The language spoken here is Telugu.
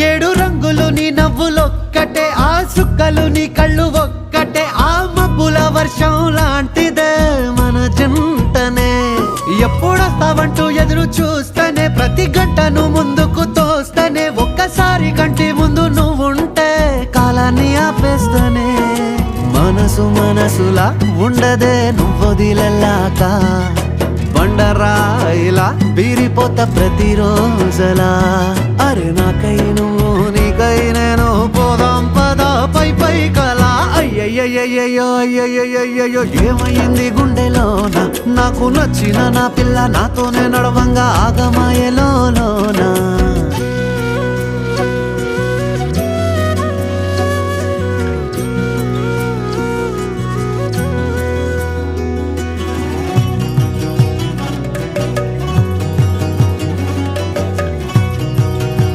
ఏడు రంగులు నీ నవ్వులొక్కటే, ఆ సుక్కలు నీ కళ్ళు ఒక్కటే, ఆ మబ్బుల వర్షం లాంటిదే మన జంటనే. ఎప్పుడొస్తావంటూ ఎదురు చూస్తేనే, ప్రతి గంటను ముందుకు తోస్తేనే, ఒక్కసారి కంటి ముందు నువ్వుంటే కాలాన్ని ఆపేస్తేనే. మనసు మనసులా ఉండదే నువ్వొదిలెళ్ళాక, బండరాయిలా బీరిపోత ప్రతిరోజలా. అరే నాకై నువ్వు నీకై నేను, పోదాం పదా పై పై కలా. అయ్యయ్యయ్యో అయ్యయ్యయ్యో ఏమైంది గుండెలోన, నాకు నచ్చిన నా పిల్ల నాతోనే నడవంగా ఆగమాయలోనా.